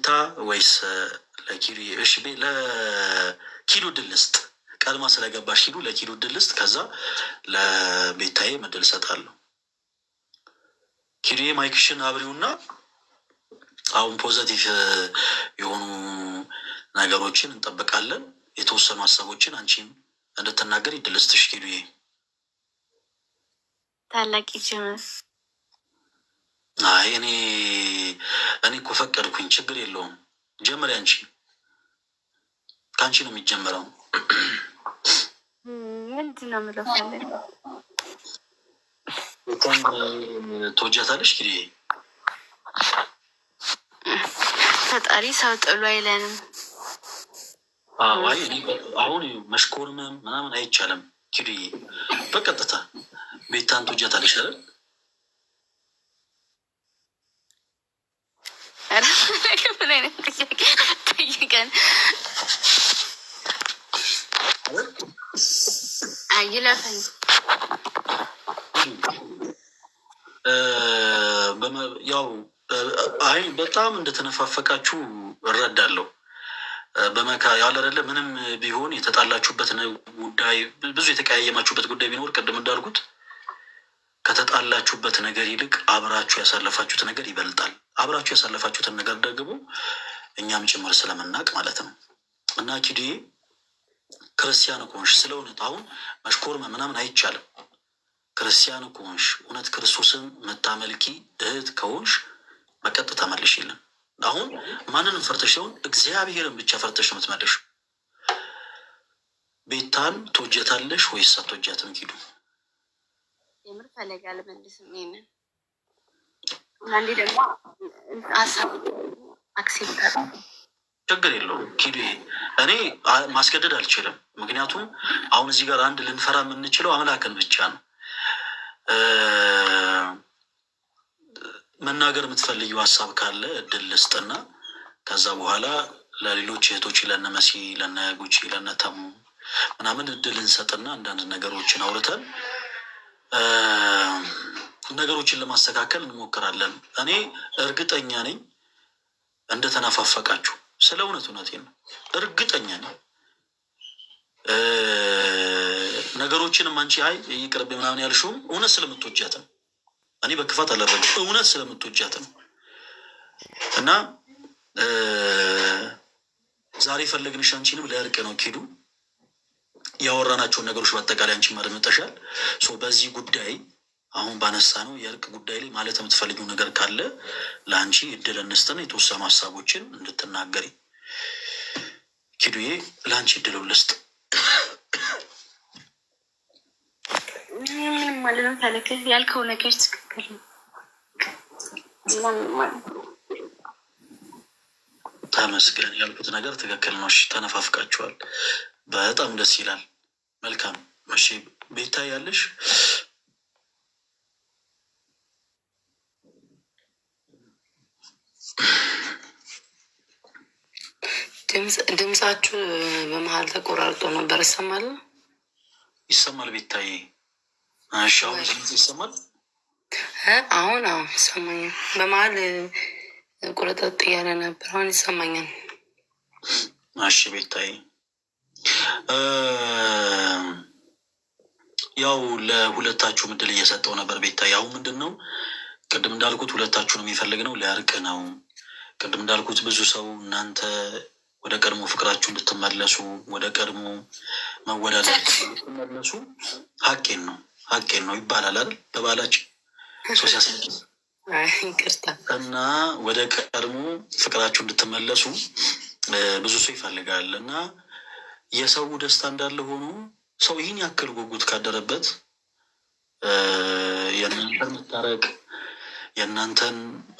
ለቤታ ወይስ ለኪዱ? እሺ ለኪዱ ድል ስጥ። ቀድማ ስለገባሽ ኪዱ ለኪዱ ድል ስጥ። ከዛ ለቤታዬ ምድል እሰጣለሁ። ኪዱዬ ማይክሽን አብሪውና አሁን ፖዘቲቭ የሆኑ ነገሮችን እንጠብቃለን። የተወሰኑ ሀሳቦችን አንቺም እንድትናገር ይድል ስትሽ ኪዱዬ። ታላቅ ጅምስ አይ እኔ እኮ ፈቀድኩኝ፣ ችግር የለውም። ጀመሪያ አንቺ ከአንቺ ነው የሚጀመረው። ምንድን ነው የምለው? በጣም ተወጃታለሽ ኪዱዬ። ፈጣሪ ሰው ጥሎ አይለንም። አይ አሁን መሽኮርመም ምናምን አይቻልም ኪዱዬ። በቀጥታ ቤታን ተወጃታለሽ አይደል? ምን አይነት ጥያቄ ጠይቀን አይለፈኝ። ያው አይ በጣም እንደተነፋፈቃችሁ እረዳለሁ። በመካ ያለ አይደለ ምንም ቢሆን የተጣላችሁበት ጉዳይ ብዙ የተቀያየማችሁበት ጉዳይ ቢኖር ቅድም እንዳልኩት ከተጣላችሁበት ነገር ይልቅ አብራችሁ ያሳለፋችሁት ነገር ይበልጣል። አብራችሁ ያሳለፋችሁትን ነገር ደግሞ እኛም ጭምር ስለምናቅ ማለት ነው። እና ኪዱዬ ክርስቲያን ከሆንሽ ስለ እውነት አሁን መሽኮር ምናምን አይቻልም። ክርስቲያን ከሆንሽ እውነት ክርስቶስን መታመልኪ እህት ከሆንሽ በቀጥታ መልሽ የለም። አሁን ማንንም ፈርተሽ ሲሆን እግዚአብሔርን ብቻ ፈርተሽ ነው የምትመልሽ። ቤታን ትወጀታለሽ ወይስ አትወጃትም ኪዱ? የምር ፈለግ አልመልስም። ይሄንን አንዴ ደግሞ ሀሳብ አክሴፕት ችግር የለውም ኪዱ። እኔ ማስገደድ አልችልም። ምክንያቱም አሁን እዚህ ጋር አንድ ልንፈራ የምንችለው አምላክን ብቻ ነው። መናገር የምትፈልጊው ሀሳብ ካለ እድል ልስጥና ከዛ በኋላ ለሌሎች እህቶች ለነ መሲ፣ ለነ ጉቺ፣ ለነ ተሙ ምናምን እድል እንሰጥና አንዳንድ ነገሮችን አውርተን ነገሮችን ለማስተካከል እንሞክራለን። እኔ እርግጠኛ ነኝ እንደተናፋፈቃችሁ፣ ስለ እውነቴን ነው እርግጠኛ ነኝ። ነገሮችንም አንቺ አይ ይቅርብ ምናምን ያልሽውም እውነት ስለምትወጃት ነው። እኔ በክፋት አላረግም፣ እውነት ስለምትወጃት ነው። እና ዛሬ ፈለግንሽ አንቺንም ለእርቅ ነው ኪዱ። ያወራናቸውን ነገሮች በአጠቃላይ አንቺ ማድመጠሻል። በዚህ ጉዳይ አሁን ባነሳ ነው የእርቅ ጉዳይ ላይ ማለት የምትፈልጊው ነገር ካለ ለአንቺ እድል እንስጥና የተወሰኑ ሀሳቦችን እንድትናገሪ ኪዱዬ፣ ለአንቺ እድል ልስጥ። ምንም ማለት ነው ታለከ ያልከው ነገር ትክክል ነው። ተመስገን፣ ያልኩት ነገር ትክክል ነው። እሺ ተነፋፍቃችኋል፣ በጣም ደስ ይላል። መልካም። እሺ ቤታ ያለሽ ድምጻችሁ በመሀል ተቆራርጦ ነበር። ይሰማል? ይሰማል ቤታዬ? እሺ አሁን ይሰማል? አሁን ይሰማኛል። በመሀል ቁረጠጥ እያለ ነበር፣ አሁን ይሰማኛል። እሺ ቤታዬ፣ ያው ለሁለታችሁ ምድል እየሰጠው ነበር ቤታዬ። ያው ምንድን ነው ቅድም እንዳልኩት ሁለታችሁንም የሚፈልግ ነው ለእርቅ ነው። ቅድም እንዳልኩት ብዙ ሰው እናንተ ወደ ቀድሞ ፍቅራችሁ እንድትመለሱ ወደ ቀድሞ መወዳደር እንድትመለሱ ሀቄን ነው ይባላል አይደል? በባህላችን እና ወደ ቀድሞ ፍቅራችሁ እንድትመለሱ ብዙ ሰው ይፈልጋል። እና የሰው ደስታ እንዳለ ሆኖ ሰው ይህን ያክል ጉጉት ካደረበት የእናንተን መታረቅ የእናንተን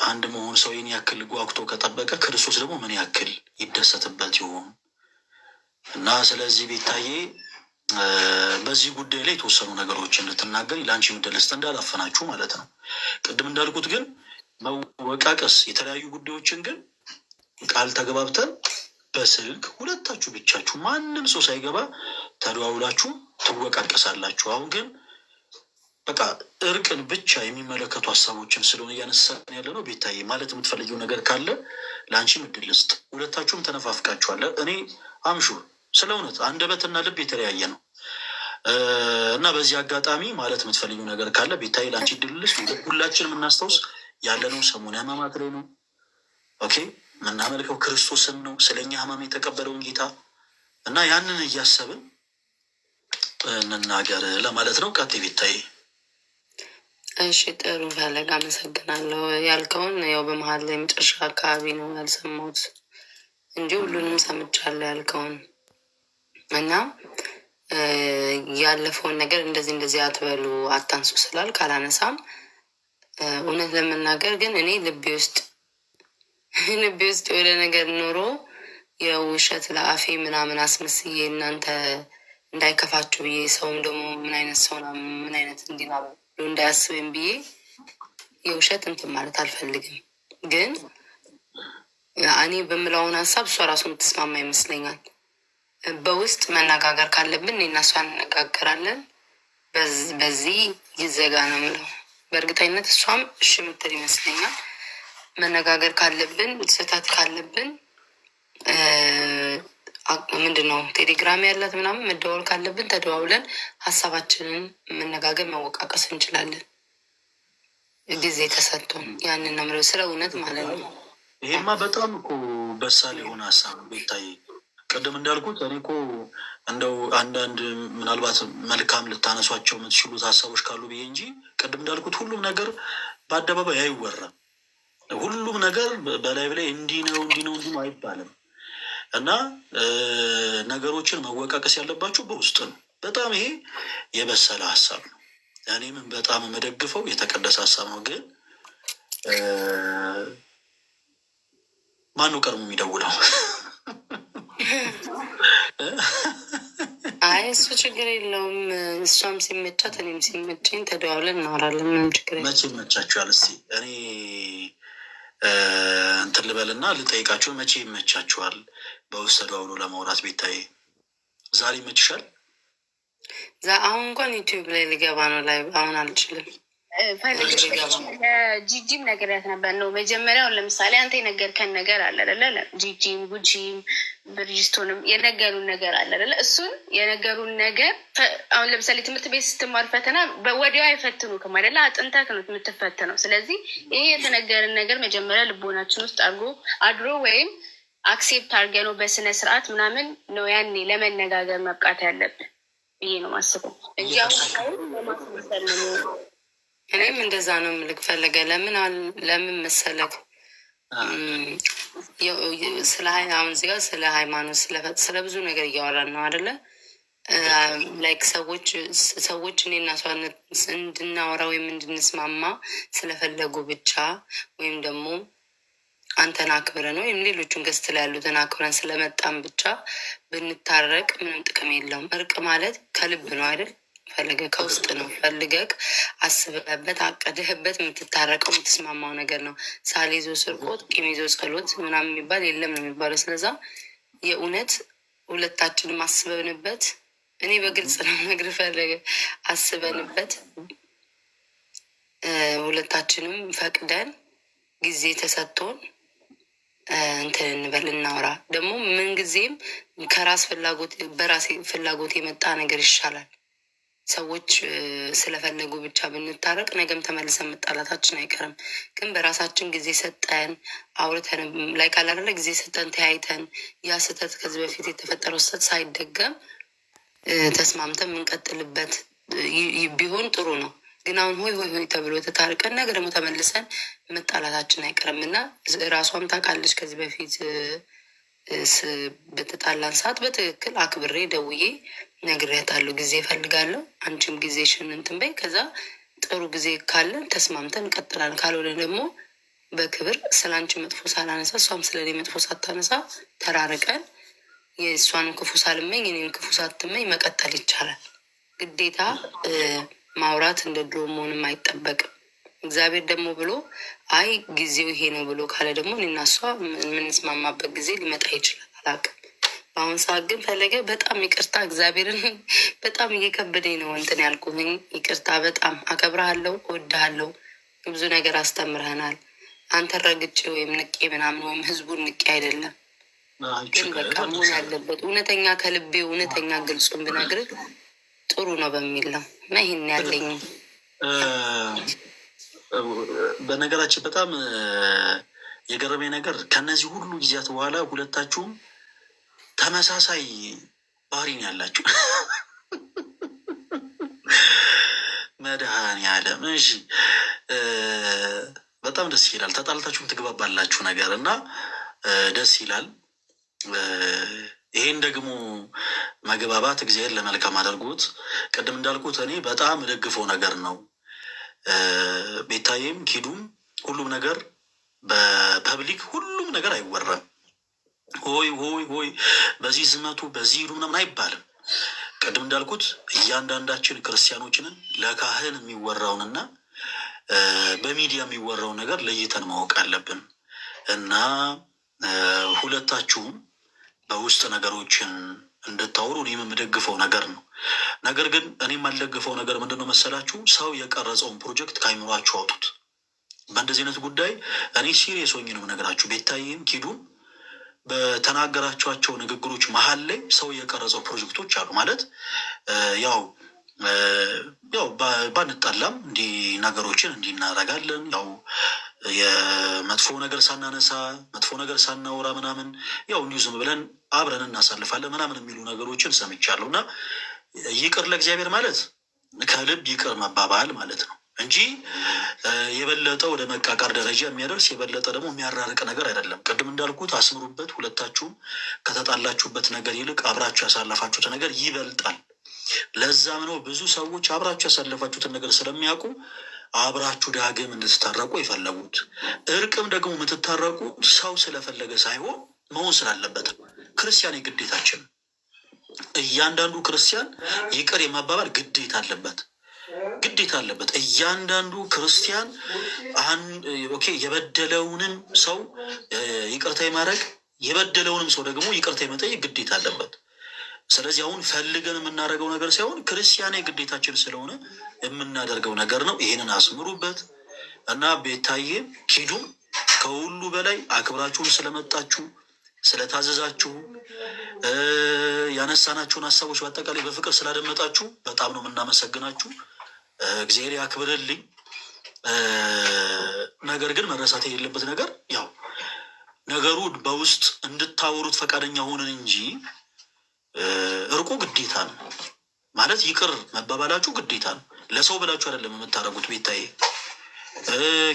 አንድ መሆን ሰው ይህን ያክል ጓጉቶ ከጠበቀ ክርስቶስ ደግሞ ምን ያክል ይደሰትበት ይሆን? እና ስለዚህ ቤታዬ በዚህ ጉዳይ ላይ የተወሰኑ ነገሮች እንድትናገር ለአንቺ ምድል ስጥ፣ እንዳላፈናችሁ ማለት ነው። ቅድም እንዳልኩት ግን መወቃቀስ የተለያዩ ጉዳዮችን ግን ቃል ተገባብተን በስልክ ሁለታችሁ ብቻችሁ ማንም ሰው ሳይገባ ተደዋውላችሁ ትወቃቀሳላችሁ። አሁን ግን በቃ እርቅን ብቻ የሚመለከቱ ሀሳቦችን ስለሆነ እያነሳን ያለ ነው። ቤታዬ ማለት የምትፈልጊው ነገር ካለ ለአንቺ ምድል ስጥ። ሁለታችሁም ተነፋፍቃችኋል። እኔ አምሹ ስለ እውነት አንደበትና ልብ የተለያየ ነው እና በዚህ አጋጣሚ ማለት የምትፈልጊው ነገር ካለ ቤታዬ ለአንቺ ድል ስጥ። ሁላችን የምናስታውስ ያለነው ሰሙነ ሕማማት ላይ ነው። ኦኬ የምናመልከው ክርስቶስን ነው፣ ስለኛ ሕማም የተቀበለውን ጌታ እና ያንን እያሰብን እንናገር ለማለት ነው። ቀጥ ቤታዬ። እሺ ጥሩ ፈለግ አመሰግናለሁ። ያልከውን ያው በመሀል ላይ መጨረሻ አካባቢ ነው ያልሰማሁት እንጂ ሁሉንም ሰምቻለሁ ያልከውን እና ያለፈውን ነገር እንደዚህ አትበሉ አታንሱ ስላል ካላነሳም እውነት ለመናገር ግን እኔ ልቤ ውስጥ የሆነ ነገር ኖሮ የውሸት ለአፌ ምናምን አስመስዬ እናንተ እንዳይከፋችሁ ብዬ ሰውም ደግሞ ምን አይነት ሰው ምን አይነት እንዲና ብሎ እንዳያስብም ብዬ የውሸት እንትን ማለት አልፈልግም። ግን እኔ በምለውን ሀሳብ እሷ ራሱ የምትስማማ ይመስለኛል። በውስጥ መነጋገር ካለብን እኔና እሷ እንነጋገራለን። በዚህ ይዘጋ ነው የምለው። በእርግጠኝነት እሷም እሺ የምትል ይመስለኛል። መነጋገር ካለብን ስህተት ካለብን ምንድን ነው ቴሌግራም ያላት ምናምን መደዋወል ካለብን ተደዋውለን ሀሳባችንን መነጋገር መወቃቀስ እንችላለን። ጊዜ ተሰጥቶን ያንን ነው ስለ እውነት ማለት ነው። ይሄማ በጣም እኮ በሳል የሆነ ሀሳብ ቤታዬ። ቅድም እንዳልኩት እኔ እኮ እንደው አንዳንድ ምናልባት መልካም ልታነሷቸው የምትችሉት ሀሳቦች ካሉ ብዬ እንጂ ቅድም እንዳልኩት ሁሉም ነገር በአደባባይ አይወራም። ሁሉም ነገር በላይ ላይ እንዲህ ነው አይባልም እና ነገሮችን መወቃቀስ ያለባቸው በውስጥ ነው። በጣም ይሄ የበሰለ ሀሳብ ነው። እኔም በጣም የምደግፈው የተቀደሰ ሀሳብ ነው። ግን ማነው ቀድሞ የሚደውለው? አይ እሱ ችግር የለውም። እሷም ሲመቻት እኔም ሲመቸኝ ተደዋውለን እናወራለን። ምንም ችግር የለም። መቼ ይመቻችኋል? እስኪ እኔ እንትን ልበልና ልጠይቃችሁ። መቼ ይመቻችኋል በውስጥ ተደዋውሎ ለማውራት? ቤታዬ ዛሬ ይመችሻል? አሁን እንኳን ዩቲዩብ ላይ ልገባ ነው። ላይ አሁን አልችልም። ጂጂም ነገርያት ነበር ነው መጀመሪያውን። ለምሳሌ አንተ የነገርከን ነገር አለ አይደለ? ጂጂም ጉጂም ብርጅስቶንም የነገሩን ነገር አለ አይደለ? እሱን የነገሩን ነገር አሁን ለምሳሌ ትምህርት ቤት ስትማር ፈተና ወዲያው አይፈትኑክም አይደለ? አጥንተህ ነው የምትፈተነው። ስለዚህ ይሄ የተነገርን ነገር መጀመሪያ ልቦናችን ውስጥ አድሮ ወይም አክሴፕት አድርገ ነው በስነ ስርዓት ምናምን ነው ያኔ ለመነጋገር መብቃት ያለብን ብዬ ነው ማስበው እንጂ አሁን ለማስመሰል ነው። እኔም እንደዛ ነው ምልክ ፈለገ። ለምን መሰለክ አሁን እዚህ ጋር ስለ ሃይማኖት ስለ ብዙ ነገር እያወራን ነው አደለ? ላይክ ሰዎች እኔና እሷ እንድናወራ ወይም እንድንስማማ ስለፈለጉ ብቻ ወይም ደግሞ አንተን አክብረን ወይም ሌሎቹን ገዝት ላይ ያሉትን አክብረን ስለመጣን ብቻ ብንታረቅ ምንም ጥቅም የለውም። እርቅ ማለት ከልብ ነው አይደል? ፈልገ ከውስጥ ነው ፈልገክ አስበበት አቀድህበት የምትታረቀው የምትስማማው ነገር ነው። ሳል ይዞ ስርቆት፣ ቂም ይዞ ጸሎት ምናምን የሚባል የለም ነው የሚባለው። ስለዛ የእውነት ሁለታችንም አስበንበት፣ እኔ በግልጽ ነው ነግር ፈለገ አስበንበት፣ ሁለታችንም ፈቅደን ጊዜ ተሰጥቶን እንትን እንበል እናውራ። ደግሞ ምንጊዜም ከራስ ፍላጎት በራሴ ፍላጎት የመጣ ነገር ይሻላል። ሰዎች ስለፈለጉ ብቻ ብንታረቅ ነገም ተመልሰን መጣላታችን አይቀርም። ግን በራሳችን ጊዜ ሰጠን አውርተን ላይ ካላለ ጊዜ ሰጠን ተያይተን ያ ስህተት ከዚህ በፊት የተፈጠረው ስህተት ሳይደገም ተስማምተን የምንቀጥልበት ቢሆን ጥሩ ነው። ግን አሁን ሆይ ተብሎ ተታርቀን ነገ ደግሞ ተመልሰን መጣላታችን አይቀርም እና ራሷም ታውቃለች ከዚህ በፊት በተጣላን ሰዓት በትክክል አክብሬ ደውዬ ነግሬያታለሁ። ጊዜ እፈልጋለሁ፣ አንቺም ጊዜሽን እንትን በይ። ከዛ ጥሩ ጊዜ ካለን ተስማምተን እንቀጥላለን። ካልሆነ ደግሞ በክብር ስለ አንቺ መጥፎ ሳላነሳ እሷም ስለ እኔ መጥፎ ሳታነሳ ተራርቀን የእሷንም ክፉ ሳልመኝ እኔም ክፉ ሳትመኝ መቀጠል ይቻላል። ግዴታ ማውራት እንደ ድሮ መሆንም አይጠበቅም። እግዚአብሔር ደግሞ ብሎ አይ ጊዜው ይሄ ነው ብሎ ካለ ደግሞ እኔና እሷ የምንስማማበት ጊዜ ሊመጣ ይችላል። አላውቅም። በአሁን ሰዓት ግን ፈለገ በጣም ይቅርታ፣ እግዚአብሔርን በጣም እየከበደኝ ነው እንትን ያልኩኝ። ይቅርታ፣ በጣም አከብረሃለሁ፣ እወድሃለሁ። ብዙ ነገር አስተምረህናል። አንተ ረግጬ ወይም ንቄ ምናምን ወይም ህዝቡን ንቄ አይደለም፣ ግን በቃ መሆን ያለበት እውነተኛ ከልቤ እውነተኛ ግልጹን ብነግርህ ጥሩ ነው በሚል ነው እና ይህን ያለኝ። በነገራችን በጣም የገረመኝ ነገር ከነዚህ ሁሉ ጊዜያት በኋላ ሁለታችሁም ተመሳሳይ ባህሪ ነው ያላችሁ። መድኃኒዓለም እሺ፣ በጣም ደስ ይላል። ተጣልታችሁም ትግባባላችሁ ነገር እና ደስ ይላል። ይሄን ደግሞ መግባባት እግዚአብሔር ለመልካም አድርጎት። ቅድም እንዳልኩት እኔ በጣም ደግፈው ነገር ነው። ቤታዬም ኪዱም ሁሉም ነገር በፐብሊክ ሁሉም ነገር አይወራም። ሆይ ሆይ ሆይ በዚህ ዝመቱ በዚህ ሂዱ ምናምን አይባልም። ቅድም እንዳልኩት እያንዳንዳችን ክርስቲያኖችንን ለካህን የሚወራውንና በሚዲያ የሚወራውን ነገር ለይተን ማወቅ አለብን እና ሁለታችሁም በውስጥ ነገሮችን እንድታወሩ እኔም የምደግፈው ነገር ነው። ነገር ግን እኔ የማልደግፈው ነገር ምንድን ነው መሰላችሁ? ሰው የቀረጸውን ፕሮጀክት ከአይምሯችሁ አውጡት። በእንደዚህ አይነት ጉዳይ እኔ ሲሪየስ ሆኜ ነው ነገራችሁ። ቤታዬም ኪዱም በተናገራቸዋቸው ንግግሮች መሀል ላይ ሰው የቀረጸው ፕሮጀክቶች አሉ። ማለት ያው ባንጣላም እንዲህ ነገሮችን እንዲህ እናደርጋለን፣ ያው የመጥፎ ነገር ሳናነሳ መጥፎ ነገር ሳናወራ ምናምን ያው እንዲሁ ዝም ብለን አብረን እናሳልፋለን ምናምን የሚሉ ነገሮችን ሰምቻለሁ። እና ይቅር ለእግዚአብሔር ማለት ከልብ ይቅር መባባል ማለት ነው እንጂ የበለጠ ወደ መቃቃር ደረጃ የሚያደርስ የበለጠ ደግሞ የሚያራርቅ ነገር አይደለም። ቅድም እንዳልኩት አስምሩበት። ሁለታችሁም ከተጣላችሁበት ነገር ይልቅ አብራችሁ ያሳለፋችሁት ነገር ይበልጣል። ለዛም ነው ብዙ ሰዎች አብራችሁ ያሳለፋችሁትን ነገር ስለሚያውቁ አብራችሁ ዳግም እንድትታረቁ የፈለጉት። እርቅም ደግሞ የምትታረቁት ሰው ስለፈለገ ሳይሆን መሆን ስላለበት ክርስቲያን የግዴታችን እያንዳንዱ ክርስቲያን ይቅር የማባባል ግዴታ አለበት። እያንዳንዱ ክርስቲያን የበደለውንም ሰው ይቅርታ የማድረግ የበደለውንም ሰው ደግሞ ይቅርታ የመጠየቅ ግዴታ አለበት። ስለዚህ አሁን ፈልገን የምናደርገው ነገር ሳይሆን ክርስቲያናዊ ግዴታችን ስለሆነ የምናደርገው ነገር ነው። ይሄንን አስምሩበት እና ቤታዬ ኪዱም ከሁሉ በላይ አክብራችሁን ስለመጣችሁ ስለታዘዛችሁ ያነሳናችሁን ሀሳቦች በአጠቃላይ በፍቅር ስላደመጣችሁ በጣም ነው የምናመሰግናችሁ። እግዚአብሔር ያክብርልኝ። ነገር ግን መረሳት የሌለበት ነገር ያው ነገሩ በውስጥ እንድታወሩት ፈቃደኛ ሆንን እንጂ እርቁ ግዴታ ነው። ማለት ይቅር መባባላችሁ ግዴታ ነው። ለሰው ብላችሁ አይደለም የምታረጉት። ቤታዬ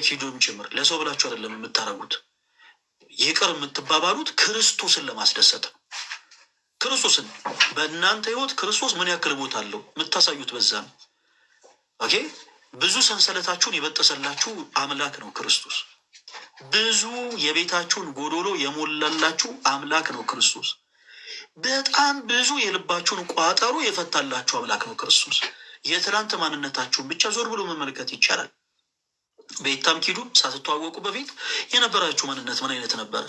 ኪዱም ጭምር ለሰው ብላችሁ አይደለም የምታረጉት። ይቅር የምትባባሉት ክርስቶስን ለማስደሰት ነው። ክርስቶስን በእናንተ ህይወት ክርስቶስ ምን ያክል ቦታ አለው የምታሳዩት በዛ ነው። ኦኬ፣ ብዙ ሰንሰለታችሁን የበጠሰላችሁ አምላክ ነው ክርስቶስ። ብዙ የቤታችሁን ጎዶሎ የሞላላችሁ አምላክ ነው ክርስቶስ። በጣም ብዙ የልባችሁን ቋጠሮ የፈታላችሁ አምላክ ነው ክርስቶስ። የትናንት ማንነታችሁን ብቻ ዞር ብሎ መመልከት ይቻላል። ቤታም ኪዱ ሳትተዋወቁ በፊት የነበራችሁ ማንነት ምን አይነት ነበረ?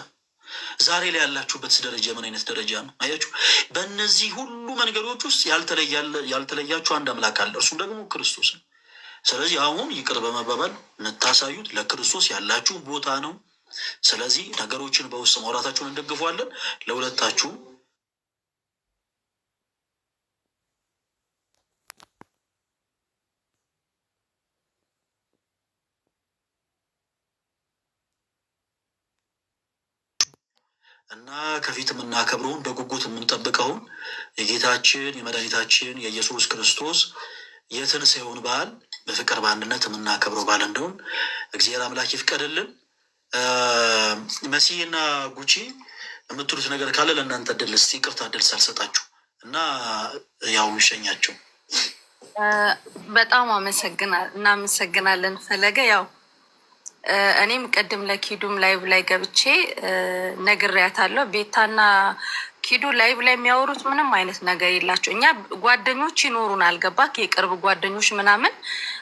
ዛሬ ላይ ያላችሁበት ደረጃ ምን አይነት ደረጃ ነው? አያችሁ፣ በእነዚህ ሁሉ መንገዶች ውስጥ ያልተለያችሁ አንድ አምላክ አለ፣ እርሱም ደግሞ ክርስቶስ ነው። ስለዚህ አሁን ይቅር በመባባል የምታሳዩት ለክርስቶስ ያላችሁ ቦታ ነው። ስለዚህ ነገሮችን በውስጥ ማውራታችሁን እንደግፏለን። ለሁለታችሁ እና ከፊት የምናከብረውን በጉጉት የምንጠብቀውን የጌታችን የመድኃኒታችን የኢየሱስ ክርስቶስ የትንሣኤውን በዓል በፍቅር በአንድነት የምናከብረው በዓል እንደሆን እግዚአብሔር አምላክ ይፍቀድልን። መሲና ጉቺ የምትሉት ነገር ካለ ለእናንተ እድል እስኪ ይቅርታ እድል ሳልሰጣችሁ እና ያው ይሸኛቸው። በጣም እናመሰግናለን ፈለገ። ያው እኔም ቅድም ለኪዱም ላይቭ ላይ ገብቼ ነግሬያታለሁ። ቤታና ኪዱ ላይቭ ላይ የሚያወሩት ምንም አይነት ነገር የላቸው። እኛ ጓደኞች ይኖሩን አልገባክ፣ የቅርብ ጓደኞች ምናምን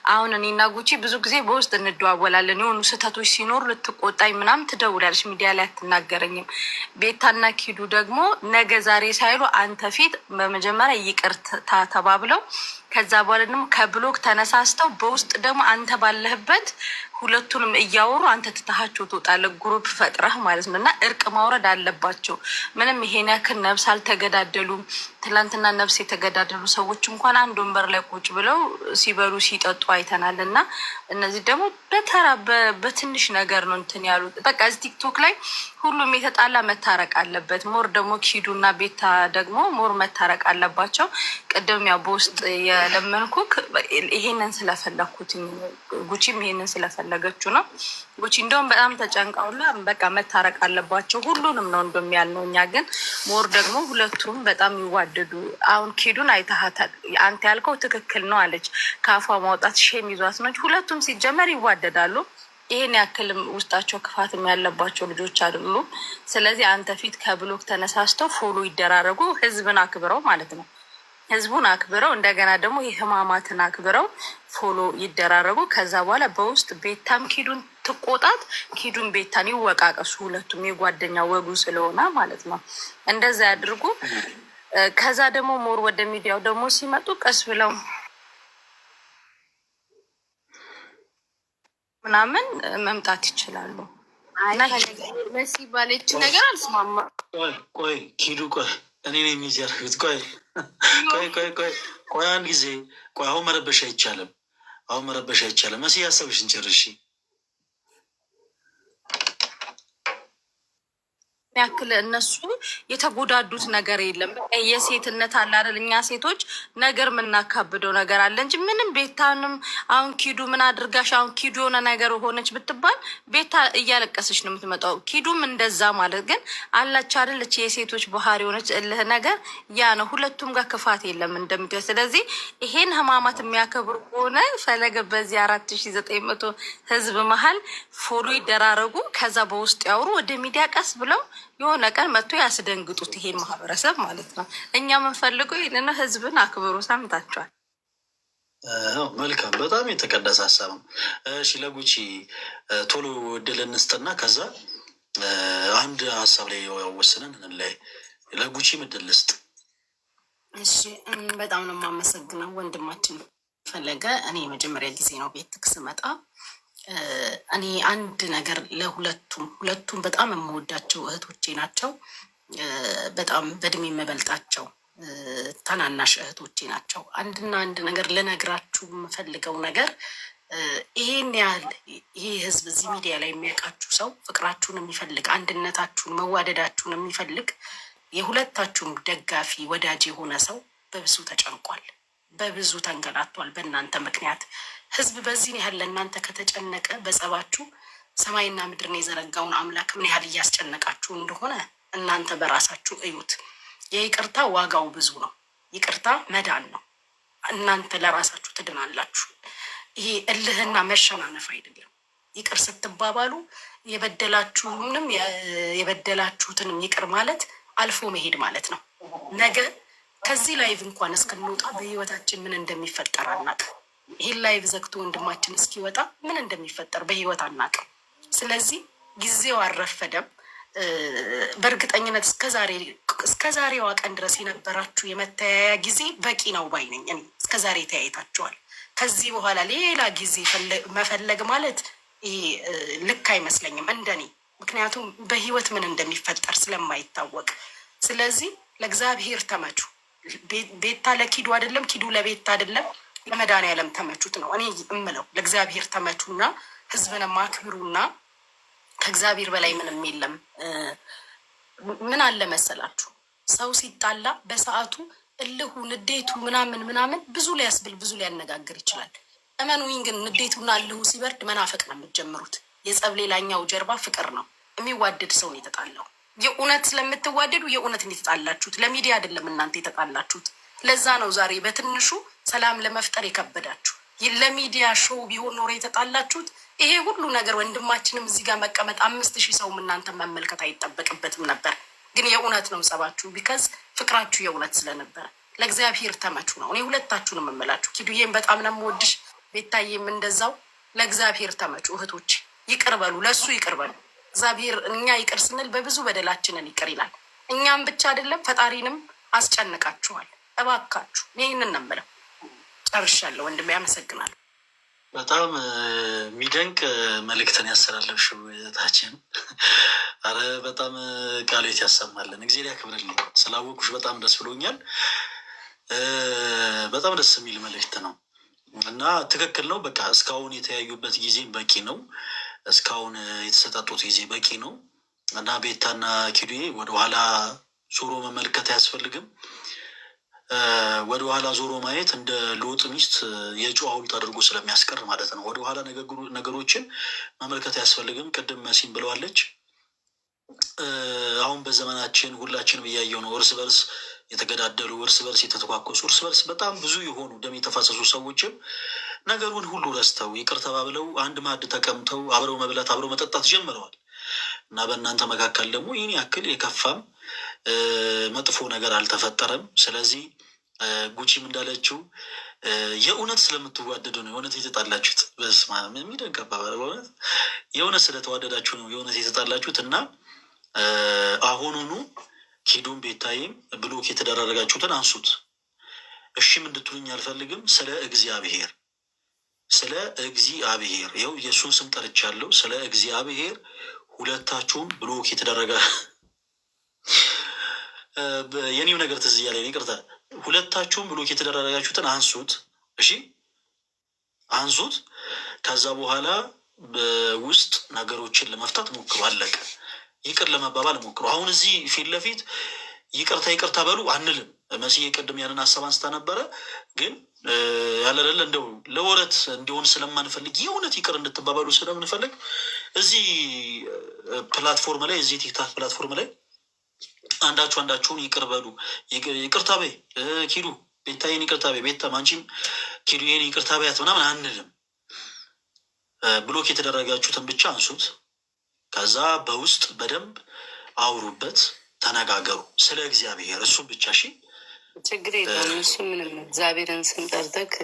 አሁን እኔና ጉቺ ብዙ ጊዜ በውስጥ እንደዋወላለን። የሆኑ ስህተቶች ሲኖሩ ልትቆጣኝ ምናምን ትደውላለች፣ ሚዲያ ላይ አትናገረኝም። ቤታና ኪዱ ደግሞ ነገ ዛሬ ሳይሉ አንተ ፊት በመጀመሪያ ይቅርታ ተባብለው ከዛ በኋላ ደግሞ ከብሎክ ተነሳስተው በውስጥ ደግሞ አንተ ባለህበት ሁለቱንም እያወሩ አንተ ትተሃቸው ትወጣለህ፣ ግሩፕ ፈጥረህ ማለት ነው። እና እርቅ ማውረድ አለባቸው። ምንም ይሄን ያክል ነብስ አልተገዳደሉም። ትላንትና ነብስ የተገዳደሉ ሰዎች እንኳን አንድ ወንበር ላይ ቁጭ ብለው ሲበሉ ሲጠጡ አይተናል። እና እነዚህ ደግሞ በተራ በትንሽ ነገር ነው እንትን ያሉት። በቃ እዚህ ቲክቶክ ላይ ሁሉም የተጣላ መታረቅ አለበት። ሞር ደግሞ ኪዱና ቤታ ደግሞ ሞር መታረቅ አለባቸው። ቅድም ያው በውስጥ የለመንኩክ ይሄንን ስለፈለኩት ጉቺም ይሄንን ስለፈለገችው ነው። ጉቺ እንደውም በጣም ተጨንቃውላ በቃ መታረቅ አለባቸው ሁሉንም ነው እንደም ያልነው። እኛ ግን ሞር ደግሞ ሁለቱም በጣም ይዋደዱ። አሁን ኪዱን አይተሃታል። አንተ ያልከው ትክክል ነው አለች። ከአፏ ማውጣት ሼም ይዟት ነው። ሁለቱም ሲጀመር ይዋደዳሉ። ይሄን ያክልም ውስጣቸው ክፋትም ያለባቸው ልጆች አይደሉም። ስለዚህ አንተ ፊት ከብሎክ ተነሳስተው ፎሎ ይደራረጉ። ህዝብን አክብረው ማለት ነው። ህዝቡን አክብረው እንደገና ደግሞ የህማማትን አክብረው ፎሎ ይደራረጉ። ከዛ በኋላ በውስጥ ቤታም ኪዱን ትቆጣት፣ ኪዱን ቤታን ይወቃቀሱ። ሁለቱም የጓደኛ ወጉ ስለሆነ ማለት ነው። እንደዛ ያድርጉ። ከዛ ደግሞ ሞር ወደ ሚዲያው ደግሞ ሲመጡ ቀስ ብለው ምናምን መምጣት ይችላሉ። መሲ ባለች ነገር አልስማማ። ቆይ ኪዱ ቆይ እኔ ነው የሚዘርፍት። ቆይ አንድ ጊዜ ቆይ። አሁን መረበሽ አይቻልም። መሲ ያሰብሽን ጨርሺ። ያክል እነሱ የተጎዳዱት ነገር የለም። የሴትነት አለ አይደል? እኛ ሴቶች ነገር የምናካብደው ነገር አለ እንጂ ምንም ቤታንም አሁን ኪዱ ምን አድርጋሽ አሁን ኪዱ የሆነ ነገር ሆነች ብትባል ቤታ እያለቀሰች ነው የምትመጣው። ኪዱም እንደዛ ማለት ግን አላች አይደለች? የሴቶች ባህሪ የሆነች እልህ ነገር ያ ነው። ሁለቱም ጋር ክፋት የለም እንደምትል። ስለዚህ ይሄን ህማማት የሚያከብሩ ከሆነ ፈለገ በዚህ 4900 ህዝብ መሀል ፎሎ ይደራረጉ። ከዛ በውስጥ ያወሩ ወደ ሚዲያ ቀስ ብለው የሆነ ቀን መጥቶ ያስደንግጡት ይሄን ማህበረሰብ ማለት ነው። እኛ የምንፈልገው ይህንን ህዝብን አክብሩ። ሰምታችኋል። መልካም፣ በጣም የተቀደሰ ሀሳብ ነው። እሺ ለጉቺ ቶሎ እድል እንስጥና ከዛ አንድ ሀሳብ ላይ ወስነን እንለያይ። ለጉቺ እድል ልስጥ። እሺ፣ በጣም ነው የማመሰግነው ወንድማችን ፈለገ። እኔ የመጀመሪያ ጊዜ ነው ቤት ስመጣ። እኔ አንድ ነገር ሁለቱም በጣም የምወዳቸው እህቶቼ ናቸው። በጣም በእድሜ የምበልጣቸው ታናናሽ እህቶቼ ናቸው። አንድ ነገር ልነግራችሁ የምፈልገው ነገር ይሄን ያህል ይሄ ህዝብ እዚህ ሚዲያ ላይ የሚያውቃችሁ ሰው ፍቅራችሁን የሚፈልግ አንድነታችሁን፣ መዋደዳችሁን የሚፈልግ የሁለታችሁም ደጋፊ ወዳጅ የሆነ ሰው በብዙ ተጨንቋል፣ በብዙ ተንገላቷል በእናንተ ምክንያት። ህዝብ በዚህ ያህል ለእናንተ ከተጨነቀ በጸባችሁ ሰማይና ምድርን የዘረጋውን አምላክ ምን ያህል እያስጨነቃችሁ እንደሆነ እናንተ በራሳችሁ እዩት። የይቅርታ ዋጋው ብዙ ነው። ይቅርታ መዳን ነው። እናንተ ለራሳችሁ ትድናላችሁ። ይሄ እልህና መሸናነፍ አይደለም። ይቅር ስትባባሉ የበደላችሁትንም ይቅር ማለት አልፎ መሄድ ማለት ነው። ነገ ከዚህ ላይቭ እንኳን እስክንወጣ በህይወታችን ምን እንደሚፈጠር አናውቅም። ይህን ላይቭ ዘግቶ ወንድማችን እስኪወጣ ምን እንደሚፈጠር በህይወት አናውቅም። ስለዚህ ጊዜው አልረፈደም። በእርግጠኝነት እስከዛሬዋ ቀን ድረስ የነበራችሁ የመተያያ ጊዜ በቂ ነው ባይ ነኝ። እኔ እስከዛሬ ተያይታችኋል። ከዚህ በኋላ ሌላ ጊዜ መፈለግ ማለት ይሄ ልክ አይመስለኝም እንደኔ። ምክንያቱም በህይወት ምን እንደሚፈጠር ስለማይታወቅ። ስለዚህ ለእግዚአብሔር ተመቹ። ቤታ ለኪዱ አይደለም፣ ኪዱ ለቤታ አይደለም፣ ለመድኃኒዓለም ተመቹት ነው እኔ እምለው። ለእግዚአብሔር ተመቹና ህዝብን ማክብሩና ከእግዚአብሔር በላይ ምንም የለም። ምን አለ መሰላችሁ፣ ሰው ሲጣላ በሰዓቱ እልሁ፣ ንዴቱ ምናምን ብዙ ሊያስብል ብዙ ሊያነጋግር ይችላል። እመኑኝ ግን ንዴቱና እልሁ ሲበርድ መናፈቅ ነው የምትጀምሩት። የጸብ ሌላኛው ጀርባ ፍቅር ነው። የሚዋደድ ሰው ነው የተጣላው። የእውነት ስለምትዋደዱ የእውነት የተጣላችሁት ለሚዲያ አይደለም እናንተ የተጣላችሁት። ለዛ ነው ዛሬ በትንሹ ሰላም ለመፍጠር የከበዳችሁ። ለሚዲያ ሾው ቢሆን ኖሮ የተጣላችሁት ይሄ ሁሉ ነገር ወንድማችንም እዚህ ጋር መቀመጥ 5000 ሰውም እናንተ መመልከት አይጠበቅበትም ነበር። ግን የእውነት ነው ጸባችሁ፣ ቢካዝ ፍቅራችሁ የእውነት ስለነበረ። ለእግዚአብሔር ተመቹ ነው እኔ ሁለታችሁንም የምላችሁ። ኪዱዬን በጣም ነው የምወድሽ፣ ቤታዬም እንደዛው። ለእግዚአብሔር ተመጩ እህቶች፣ ይቅር በሉ፣ ለእሱ ይቅር በሉ። እግዚአብሔር እኛ ይቅር ስንል በብዙ በደላችንን ይቅር ይላል። እኛም ብቻ አይደለም ፈጣሪንም አስጨንቃችኋል። እባካችሁ ይህንን ነው የምለው። ጨርሻለሁ ወንድሜ፣ ያመሰግናል። በጣም የሚደንቅ መልእክትን ያስተላለፍሽው እህታችን። አረ በጣም ቃሌት ያሰማልን፣ እግዚአብሔር ያክብርልኝ። ስላወቁሽ በጣም ደስ ብሎኛል። በጣም ደስ የሚል መልእክት ነው እና ትክክል ነው። በቃ እስካሁን የተያዩበት ጊዜ በቂ ነው። እስካሁን የተሰጣጡት ጊዜ በቂ ነው እና ቤታና ኪዱዬ ወደኋላ ዞሮ መመልከት አያስፈልግም። ወደኋላ ዞሮ ማየት እንደ ሎጥ ሚስት የጨው ሐውልት አድርጎ ስለሚያስቀር ማለት ነው። ወደኋላ ነገሮችን መመልከት አያስፈልግም። ቅድም መሲም ብለዋለች። አሁን በዘመናችን ሁላችንም እያየው ነው። እርስ በርስ የተገዳደሉ፣ እርስ በርስ የተተኳኮሱ፣ እርስ በርስ በጣም ብዙ የሆኑ ደም የተፋሰሱ ሰዎችም ነገሩን ሁሉ ረስተው ይቅር ተባብለው አንድ ማዕድ ተቀምጠው አብረው መብላት አብረው መጠጣት ጀምረዋል እና በእናንተ መካከል ደግሞ ይህን ያክል የከፋም መጥፎ ነገር አልተፈጠረም። ስለዚህ ጉቺም እንዳለችው የእውነት ስለምትዋደዱ ነው የእውነት የተጣላችሁት። በስመ አብ የሚደንቅ አባባል። በእውነት የእውነት ስለተዋደዳችሁ ነው የእውነት የተጣላችሁት እና አሁኑኑ ኪዱም ቤታይም ብሎክ የተደራረጋችሁትን አንሱት። እሺም እንድትሉኝ አልፈልግም። ስለ እግዚአብሔር ይኸው የእሱን ስም ጠርቻለሁ። ስለ እግዚአብሔር ሁለታችሁም ብሎክ የተደረገ የኔም ነገር ትዝ እያለኝ ይቅርታ። ሁለታችሁም ብሎክ የተደራረጋችሁትን አንሱት። እሺ አንሱት። ከዛ በኋላ በውስጥ ነገሮችን ለመፍታት ሞክሩ። አለቀ። ይቅር ለመባባል ሞክሩ። አሁን እዚህ ፊት ለፊት ይቅርታ በሉ አንልም። መሲዬ ቅድም ያንን ሀሳብ አንስታ ነበረ። ግን ያለደለ እንደው ለወረት እንዲሆን ስለማንፈልግ የእውነት ይቅር እንድትባባሉ ስለምንፈልግ እዚህ ፕላትፎርም ላይ እዚህ ቲክታክ ፕላትፎርም ላይ አንዳችሁን ይቅር በሉ። ይቅርታ በይ ኪዱ፣ ቤታዬን ይቅርታ በይ፣ ቤታም አንቺም ኪዱዬን ይቅርታ በያት ምናምን አንልም። ብሎክ የተደረጋችሁትን ብቻ አንሱት። ከዛ በውስጥ በደንብ አውሩበት፣ ተነጋገሩ ስለ እግዚአብሔር። እሱም ብቻ እሺ፣ ችግር የለውም። እሱ ምንም እግዚአብሔርን ስም ጠርተህ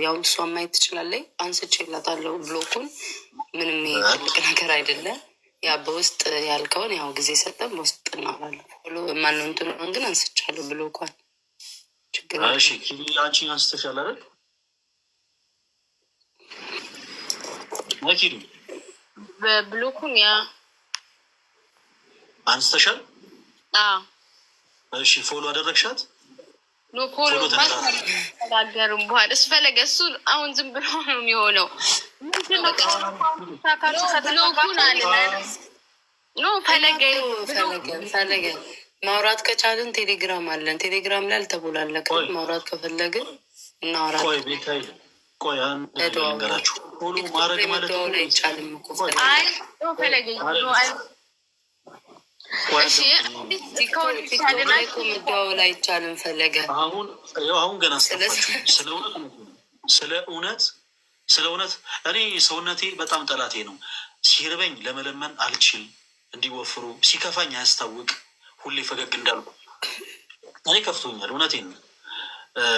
ያው እሷ ማየት ትችላለች። አንስቼላታለሁ ብሎኩን። ምንም ትልቅ ነገር አይደለም። ያ በውስጥ ያልከውን ያው ጊዜ ሰጠን በውስጥ እናወራለን። ማነው እንትኑን ግን አንስቻለሁ ብሎኳን። ችግር እሺ። አንቺ አንስተሻል አይደል? ወኪሉ በብሎኩን ያ አንስተሻል? እሺ። ፎሎ አደረግሻት? ኖ ፎሎ ተነጋገርም በኋላ እሱ ፈለገ። እሱ አሁን ዝም ብሎ ነው የሚሆነው። ብሎኩን አለ ኖ ፈለገ ማውራት ከቻልን ቴሌግራም አለን። ቴሌግራም ላይ አልተቦላለቅም። ማውራት ከፈለግን እናወራለን። ቆይ ቤታይ ቆይ አንድ ነገራችሁ ፎሎ ማድረግ ማለት ነው አይቻልም እኮ አይ ኖ ፈለገ መደዋወል አይቻልም። ፈለገ አሁን ገና ስለ እውነት እኔ ሰውነቴ በጣም ጠላቴ ነው። ሲርበኝ ለመለመን አልችል፣ እንዲወፍሩ ሲከፋኝ አያስታውቅ፣ ሁሌ ፈገግ እንዳልኩ እኔ ከፍቶኛል። እውነቴን ነው።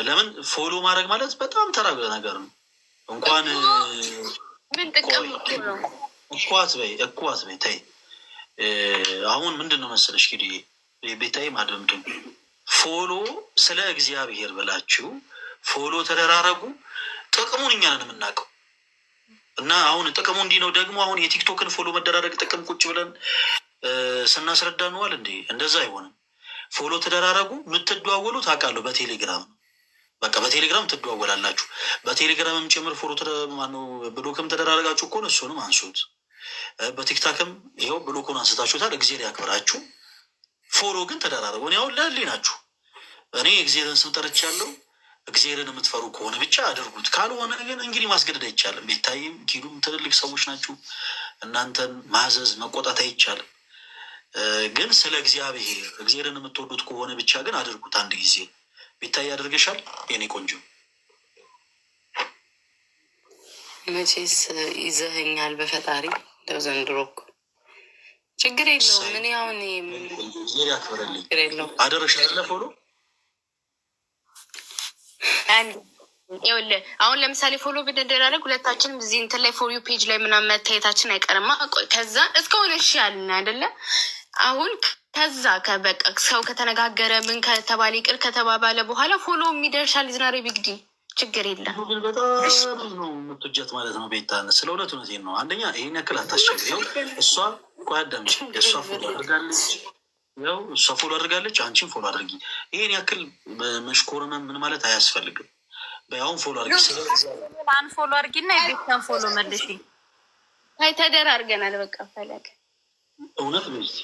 ለምን ፎሎ ማድረግ ማለት በጣም ተራ ነገር ነው። እንኳን ምን ጥቅም ነው? እኳት በይ ተይ። አሁን ምንድን ነው መሰለሽ ኪዱዬ ቤታዬ ማድረምድም ፎሎ ስለ እግዚአብሔር ብላችሁ ፎሎ ተደራረጉ። ጥቅሙን እኛ ነን የምናውቀው እና አሁን ጥቅሙ እንዲህ ነው። ደግሞ አሁን የቲክቶክን ፎሎ መደራረግ ጥቅም ቁጭ ብለን ስናስረዳ ነዋል እንዴ? እንደዛ አይሆንም። ፎሎ ተደራረጉ። የምትደዋወሉ ታውቃለሁ በቴሌግራም በቃ በቴሌግራም ትደዋወላላችሁ። በቴሌግራምም ጭምር ፎሎ ማነው ብሎክም ተደራረጋችሁ ከሆነ እሱንም አንሱት። በቲክታክም ይኸው ብሎኩን አንስታችሁታል። እግዚአብሔር ያክብራችሁ። ፎሎ ግን ተደራረጉ። እኔ አሁን ለህሌ ናችሁ። እኔ እግዚአብሔርን ስም ጠርቻለሁ። እግዚአብሔርን የምትፈሩ ከሆነ ብቻ አድርጉት። ካልሆነ ግን እንግዲህ ማስገደድ አይቻልም። ቤታይም ኪዱም ትልልቅ ሰዎች ናችሁ። እናንተን ማዘዝ መቆጣት አይቻልም። ግን ስለ እግዚአብሔርን የምትወዱት ከሆነ ብቻ ግን አድርጉት። አንድ ጊዜ ቤታይ ያደርገሻል የኔ ቆንጆ። መቼስ ይዘኸኛል በፈጣሪ እንደው ዘንድሮ እኮ ችግር የለውም። ምን አሁን ያክብረልኝ አደረሻለ ፎሎ ይኸውልህ አሁን ለምሳሌ ፎሎ ብንደራረግ ሁለታችንም እዚህ እንትን ላይ ፎር ዩ ፔጅ ላይ ምናምን መታየታችን አይቀርማ። ከዛ እስካሁን እሺ ያልን አይደለ? አሁን ከዛ ከበቃ ሰው ከተነጋገረ ምን ከተባለ ይቅር ከተባባለ በኋላ ፎሎ የሚደርሻል ዝናሬ ቢግዲ ችግር የለም። ግን በጣም ነው የምትጀት ማለት ነው። ቤታን ስለ እውነት እውነቴን ነው። አንደኛ ይህን ያክል አታስቸግር። እሷ ቋያዳምጭ የእሷ ፎሎ አድርጋለች፣ ያው እሷ ፎሎ አድርጋለች፣ አንቺን ፎሎ አድርጊ። ይህን ያክል መሽኮርመን ምን ማለት አያስፈልግም። በያሁን ፎሎ አድርጊ፣ ስለአን ፎሎ አድርጊና የቤታን ፎሎ መልሽ። አይ ተደራርገናል በቃ ፈለግ እውነት ቤት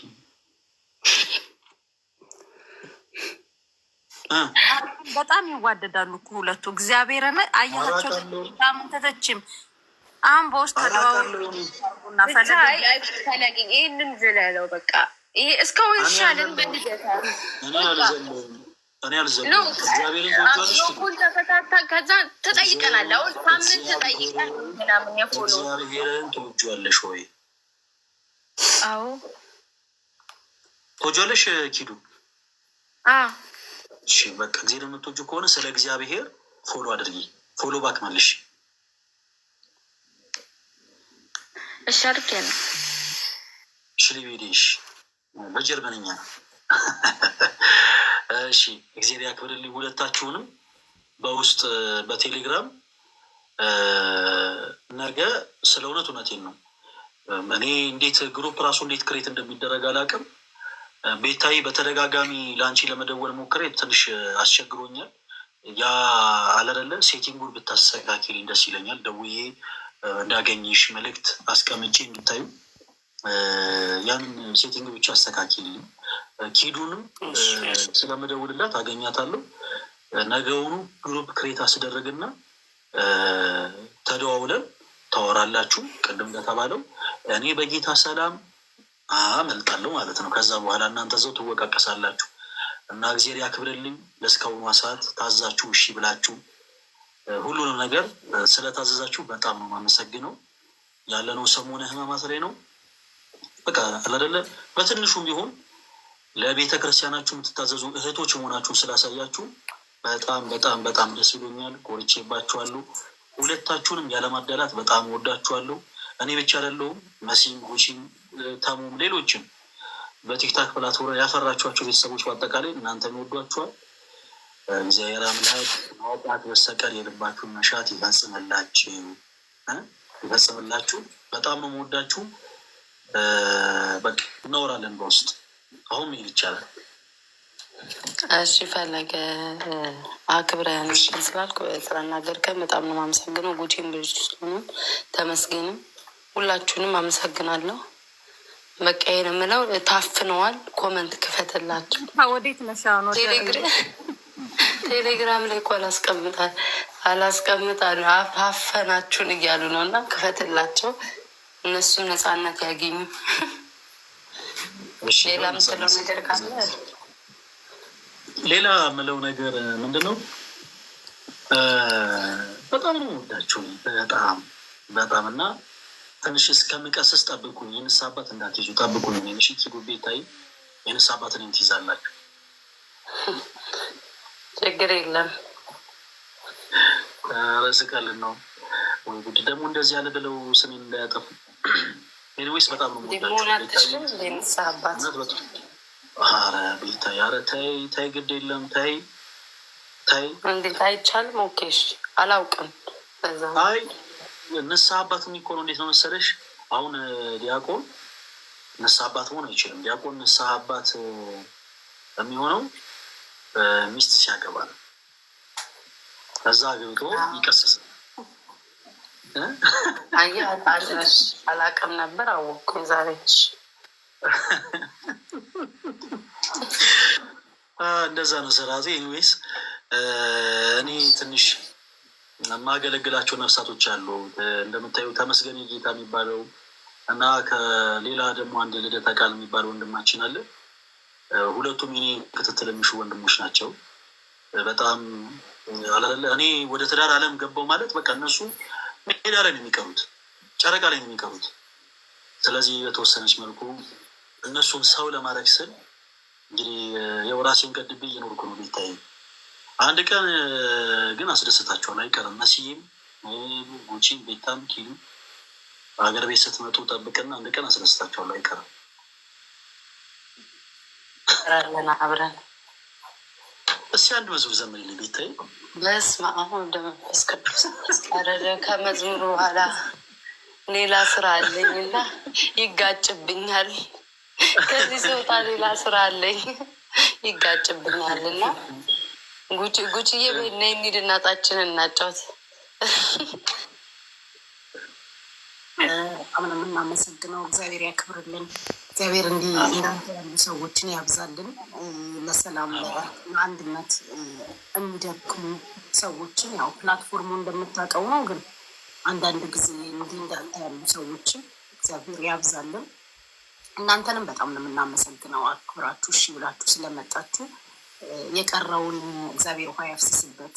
በጣም ይዋደዳሉ እኮ ሁለቱ። እግዚአብሔርን አያቸው ምንተተችም አሁን በውስጥ ተደዋውና ፈለግ ይህንን ዝለለው በቃ ይሄ እስካሁን ይሻልን በንጀታ እኔ አልዘለም። ተፈታታ ከዛ ትጠይቀናል። አሁን ሳምንት ትጠይቀን ምናምን የፎሎ እግዚአብሔርን ትወጂዋለሽ ወይ? አዎ ትወጂዋለሽ ኪዱ? እሺ በቃ ጊዜ የምትወጂው ከሆነ ስለ እግዚአብሔር ፎሎ አድርጊ፣ ፎሎ ባክ መልሽ። እሺ አድርጌያለሁ። እሺ ሊቤዴሽ በጀርመንኛ ነው። እሺ እግዚአብሔር ያክብርልኝ ሁለታችሁንም። በውስጥ በቴሌግራም ነገ ስለ እውነት እውነቴን ነው። እኔ እንዴት ግሩፕ ራሱ እንዴት ክሬት እንደሚደረግ አላውቅም። ቤታይ በተደጋጋሚ ለአንቺ ለመደወል ሞክሬ ትንሽ አስቸግሮኛል። ያ አለረለ ሴቲንጉን ብታስተካክልኝ ደስ ይለኛል። ደውዬ እንዳገኝሽ መልእክት አስቀምጬ እንድታዩ ያንን ሴቲንግ ብቻ አስተካክልኝ። ኪዱንም ስለመደውልላት አገኛታለሁ። ነገውኑ ግሩፕ ክሬት አስደረግና ተደዋውለን ታወራላችሁ። ቅድም እንደተባለው እኔ በጌታ ሰላም አመልጣለሁ ማለት ነው። ከዛ በኋላ እናንተ ዘው ትወቃቀሳላችሁ እና እግዚአብሔር ያክብርልኝ። ለእስካሁኗ ሰዓት ታዛችሁ እሺ ብላችሁ ሁሉንም ነገር ስለታዘዛችሁ በጣም ነው የማመሰግነው። ያለነው ሰሞነ ሕማማት ላይ ነው። በቃ አላደለ በትንሹም ቢሆን ለቤተ ክርስቲያናችሁ የምትታዘዙ እህቶች መሆናችሁን ስላሳያችሁ በጣም በጣም በጣም ደስ ብሎኛል። ኮርቼባችኋለሁ። ሁለታችሁንም ያለማዳላት በጣም ወዳችኋለሁ። እኔ ብቻ አይደለሁም፣ መሲም፣ ጉቺም፣ ተሙም ሌሎችም በቲክታክ ፕላትፎርም ያፈራችኋቸው ቤተሰቦች በአጠቃላይ እናንተም ይወዷችኋል። እግዚአብሔር አምላክ ማውጣት በስተቀር የልባችሁን መሻት ይፈጽምላችሁ። በጣም ነው የምወዳችሁ። በቃ እናወራለን በውስጥ አሁን መሄድ ይቻላል። እሺ ፈለገ አክብረን ስላልክ ስለናገርከን በጣም ነው የማመሰግነው። ጉቺም ልጅ ስለሆኑ ተመስገንም ሁላችሁንም አመሰግናለሁ። በቃ ይሄን የምለው ታፍነዋል። ኮመንት ክፈትላችሁ። ወዴት ነሻ ነው? ቴሌግራም ላይ እኮ አላስቀምጣለሁ አፈናችሁን እያሉ ነው። እና ክፈትላቸው፣ እነሱም ነፃነት ያገኙ። ሌላ ምትለው ነገር ካለ? ሌላ ምለው ነገር ምንድን ነው? በጣም ነው ወዳችሁ በጣም በጣም እና ትንሽ እስከምቀስስ ጠብቁኝ። የንስሐ አባት እንዳትይዙ ጠብቁኝ። ምሽት ጉቤ ታይ የንስሐ አባትን ትይዛላችሁ። ችግር የለም። ረስቀልን ነው ወይ ጉድ ደግሞ እንደዚህ ያለ ብለው ስሜን እንዳያጠፉ። ኤኒዌይስ በጣም ነው ወዳችሁ የንስሐ አባት። ኧረ ቤታይ ኧረ ታይ ግድ የለም ታይ እንዴት አይቻልም? ኦኬሽ አላውቅም። አይ ንስሐ አባት የሚኮነው እንዴት ነው መሰለሽ? አሁን ዲያቆን ንስሐ አባት መሆን አይችልም። ዲያቆን ንስሐ አባት የሚሆነው ሚስት ሲያገባ ነው። ከዛ አግብቶ ይቀስስ። አላውቅም ነበር፣ አወቅኩኝ ዛሬ። እንደዛ ነው ስርዓቱ። ኤኒዌይስ እኔ ትንሽ የማገለግላቸው ነፍሳቶች አሉ። እንደምታዩ ተመስገን ጌታ የሚባለው እና ከሌላ ደግሞ አንድ ልደታ ቃል የሚባል ወንድማችን አለ። ሁለቱም የኔ ክትትል የሚሹ ወንድሞች ናቸው። በጣም እኔ ወደ ትዳር ዓለም ገባው ማለት በቃ እነሱ ሜዳ ላይ ነው የሚቀሩት፣ ጨረቃ ላይ ነው የሚቀሩት። ስለዚህ በተወሰነች መልኩ እነሱን ሰው ለማድረግ ስል እንግዲህ የራሴን ገድቤ እየኖርኩ ነው። ቢታይ አንድ ቀን ግን አስደስታቸዋል አይቀርም። መሲም ጉቺም ቤታም ኪሉ ሀገር ቤት ስትመጡ ጠብቅና አንድ ቀን አስደስታቸዋል አይቀርም። አብረን እስኪ አንድ መዝሙር ዘምሪልኝ ቤታዬ። በስመ አብ ወወልድ ወመንፈስ ቅዱስ። ከመዝሙሩ በኋላ ሌላ ስራ አለኝና ይጋጭብኛል። ከዚህ ስወጣ ሌላ ስራ አለኝ ይጋጭብኛል እና ጉቺዬ በና የሚድ እናታችንን እናጫውት። በጣም ነው የምናመሰግነው። እግዚአብሔር ያክብርልን። እግዚአብሔር እንዲህ እናንተ ያሉ ሰዎችን ያብዛልን። ለሰላም ለአንድነት የሚደክሙ ሰዎችን ያው ፕላትፎርሙ እንደምታውቀው ነው፣ ግን አንዳንድ ጊዜ እንዲህ እንዳንተ ያሉ ሰዎችን እግዚአብሔር ያብዛልን። እናንተንም በጣም ነው የምናመሰግነው። አክብራችሁ እሺ ብላችሁ ስለመጣችሁ የቀረውን እግዚአብሔር ውሃ ያፍስስበት።